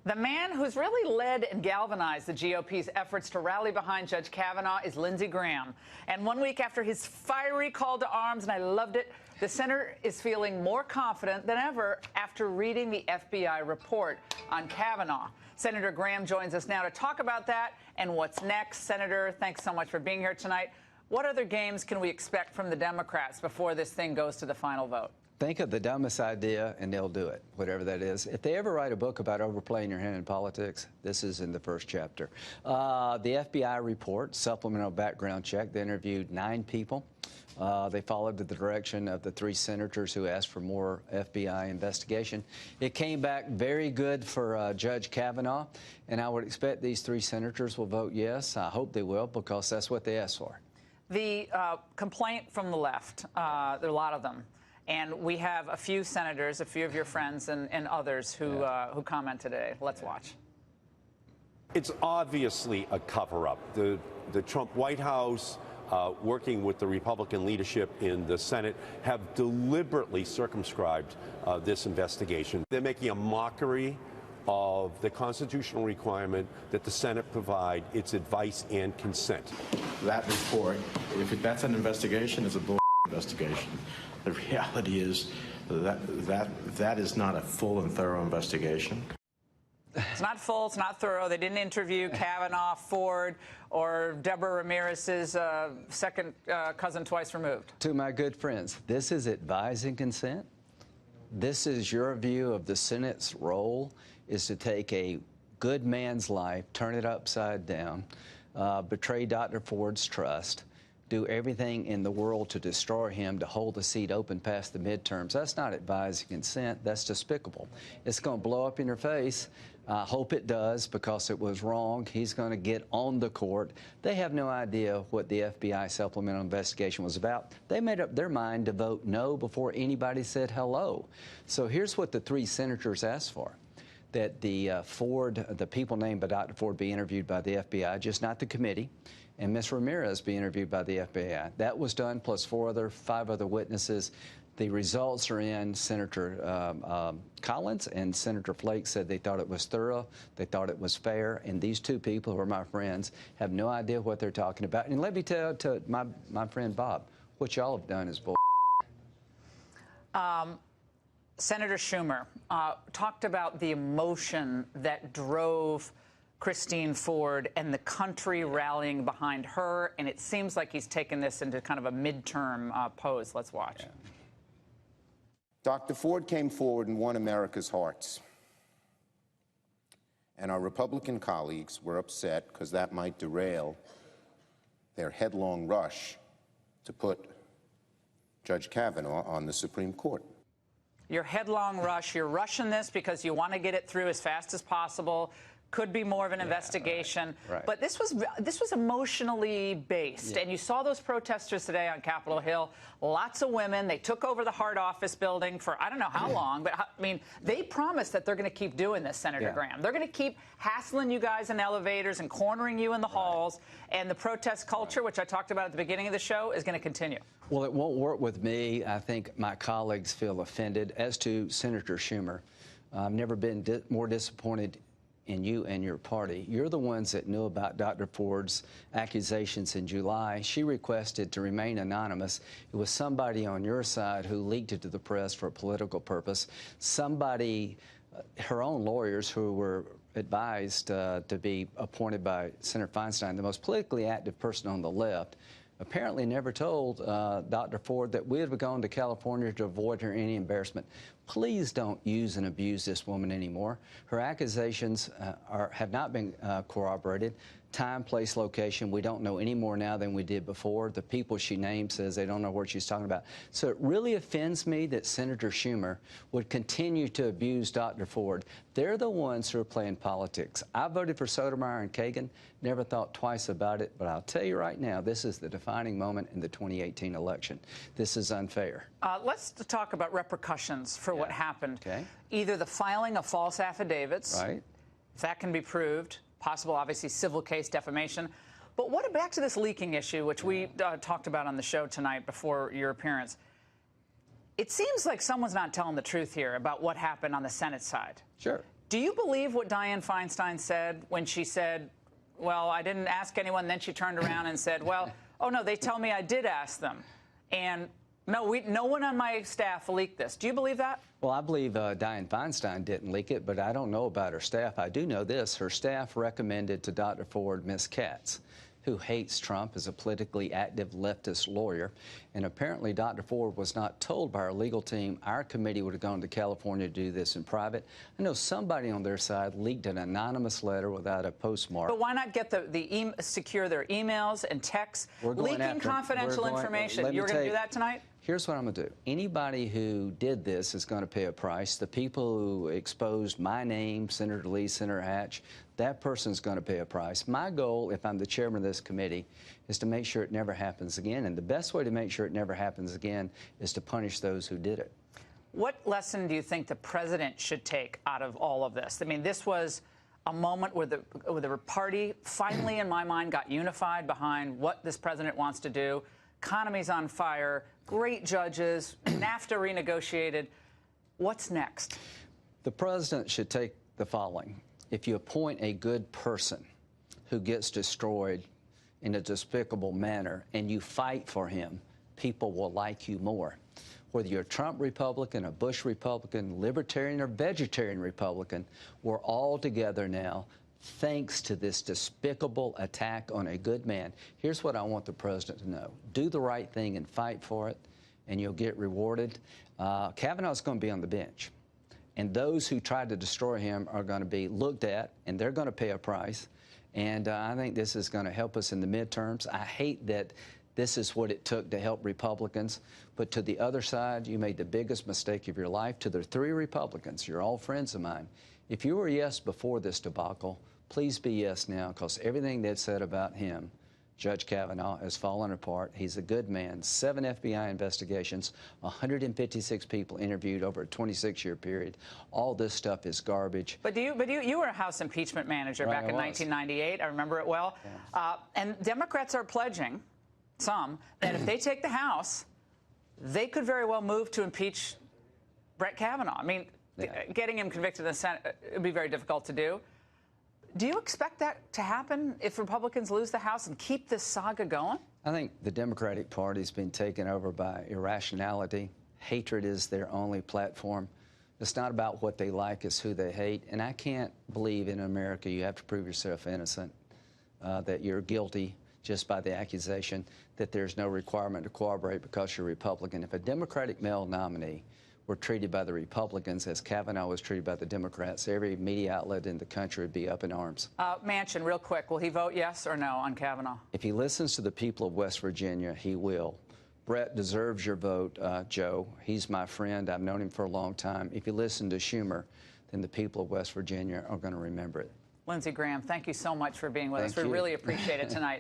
The man who's really led and galvanized the GOP's efforts to rally behind Judge Kavanaugh is Lindsey Graham. And 1 week after his fiery call to arms, and I loved it, the senator is feeling more confident than ever after reading the FBI report on Kavanaugh. Senator Graham joins us now to talk about that and what's next. Senator, thanks so much for being here tonight. What other games can we expect from the Democrats before this thing goes to the final vote? Think of the dumbest idea, and they'll do it, whatever that is. If they ever write a book about overplaying your hand in politics, this is in the first chapter. The FBI report, supplemental background check, they interviewed 9 people. They followed the direction of the 3 senators who asked for more FBI investigation. It came back very good for Judge Kavanaugh, and I would expect these 3 senators will vote yes. I hope they will, because that's what they asked for. The complaint from the left, there are a lot of them. And we have a few senators, a few of your friends and others who comment today. Let's watch. It's obviously a cover-up. The Trump White House, working with the Republican leadership in the Senate, have deliberately circumscribed this investigation. They're making a mockery of the constitutional requirement that the Senate provide its advice and consent. That report, if that's an investigation, is a bull investigation. The reality is that is not a full and thorough investigation. It's not full. It's not thorough. They didn't interview Kavanaugh, Ford, or Deborah Ramirez's second cousin twice removed. To my good friends, this is advise and consent. This is your view of the Senate's role, is to take a good man's life, turn it upside down, betray Dr. Ford's trust, do everything in the world to destroy him, to hold the seat open past the midterms. That's not advise and consent. That's despicable. It's going to blow up in your face. I hope it does, because it was wrong. He's going to get on the court. They have no idea what the FBI supplemental investigation was about. They made up their mind to vote no before anybody said hello. So here's what the 3 senators asked for: that the people named by Dr. Ford be interviewed by the FBI, just not the committee, and Ms. Ramirez be interviewed by the FBI. That was done, plus 5 other witnesses. The results are in. Senator Collins and Senator Flake said they thought it was thorough, they thought it was fair, and these 2 people, who are my friends, have no idea what they're talking about. And let me tell to my friend Bob, what y'all have done is bull. Senator Schumer talked about the emotion that drove Christine Ford and the country rallying behind her, and it seems like he's taken this into kind of a midterm pose. Let's watch. Yeah. Dr. Ford came forward and won America's hearts. And our Republican colleagues were upset because that might derail their headlong rush to put Judge Kavanaugh on the Supreme Court. Your headlong rush, you're rushing this because you want to get it through as fast as possible. Could be more of an investigation. Right. But this was emotionally based. And you saw those protesters today on Capitol Hill. Lots of women. They took over the Hart Office building for I don't know how long. But, I mean, they promised that they're going to keep doing this, Senator Graham. They're going to keep hassling you guys in elevators and cornering you in the halls. And the protest culture, which I talked about at the beginning of the show, is going to continue. Well, it won't work with me. I think my colleagues feel offended. As to Senator Schumer, I've never been more disappointed in you and your party. You're the ones that knew about Dr. Ford's accusations in July. She requested to remain anonymous. It was somebody on your side who leaked it to the press for a political purpose. Somebody, her own lawyers, who were advised to be appointed by Senator Feinstein, the most politically active person on the left, apparently never told Dr. Ford that we had gone to California to avoid her any embarrassment. Please don't use and abuse this woman anymore. Her accusations have not been corroborated. Time, place, location, we don't know any more now than we did before. The people she named says they don't know what she's talking about. So it really offends me that Senator Schumer would continue to abuse Dr. Ford. They're the ones who are playing politics. I voted for Sotomayor and Kagan, never thought twice about it, but I'll tell you right now, this is the defining moment in the 2018 election. This is unfair. Let's talk about repercussions for what happened. Okay. Either the filing of false affidavits, right, if that can be proved, possible, obviously, civil case defamation. But what back to this leaking issue, which we talked about on the show tonight before your appearance. It seems like someone's not telling the truth here about what happened on the Senate side. Sure. Do you believe what Dianne Feinstein said when she said, well, I didn't ask anyone, then she turned around and said, well, oh, no, they tell me I did ask them. And no one on my staff leaked this. Do you believe that? Well, I believe Dianne Feinstein didn't leak it, but I don't know about her staff. I do know this. Her staff recommended to Dr. Ford Ms. Katz, who hates Trump as a politically active leftist lawyer. And apparently Dr. Ford was not told by our legal team our committee would have gone to California to do this in private. I know somebody on their side leaked an anonymous letter without a postmark. But why not get secure their emails and texts? Leaking confidential information. You're going to do that tonight? Here's what I'm going to do. Anybody who did this is going to pay a price. The people who exposed my name, Senator Lee, Senator Hatch, that person's going to pay a price. My goal, if I'm the chairman of this committee, is to make sure it never happens again. And the best way to make sure it never happens again is to punish those who did it. What lesson do you think the president should take out of all of this? I mean, this was a moment where the party finally, in my mind, got unified behind what this president wants to do. Economy's on fire, great judges, NAFTA renegotiated. What's next? The president should take the following. If you appoint a good person who gets destroyed in a despicable manner and you fight for him, people will like you more. Whether you're a Trump Republican, a Bush Republican, libertarian or vegetarian Republican, we're all together now thanks to this despicable attack on a good man. Here's what I want the president to know. Do the right thing and fight for it, and you'll get rewarded. Kavanaugh's going to be on the bench, and those who tried to destroy him are going to be looked at, and they're going to pay a price. And I think this is going to help us in the midterms. I hate that this is what it took to help Republicans. But to the other side, you made the biggest mistake of your life. To the 3 Republicans, you're all friends of mine. If you were yes before this debacle, please be yes now, because everything they've said about him, Judge Kavanaugh, has fallen apart. He's a good man. 7 FBI investigations, 156 people interviewed over a 26-year period. All this stuff is garbage. But you were a House impeachment manager back in 1998. I remember it well. Yeah. And Democrats are pledging, some, that if they take the House, they could very well move to impeach Brett Kavanaugh. I mean, getting him convicted in the Senate would be very difficult to do. Do you expect that to happen if Republicans lose the House and keep this saga going? I think the Democratic Party's been taken over by irrationality. Hatred is their only platform. It's not about what they like, it's who they hate. And I can't believe in America you have to prove yourself innocent, that you're guilty just by the accusation, that there's no requirement to cooperate because you're Republican. If a Democratic male nominee were treated by the Republicans as Kavanaugh was treated by the Democrats, every media outlet in the country would be up in arms. Manchin, real quick, will he vote yes or no on Kavanaugh? If he listens to the people of West Virginia, he will. Brett deserves your vote, Joe. He's my friend. I've known him for a long time. If you listen to Schumer, then the people of West Virginia are going to remember it. Lindsey Graham, thank you so much for being with us. We really appreciate it tonight.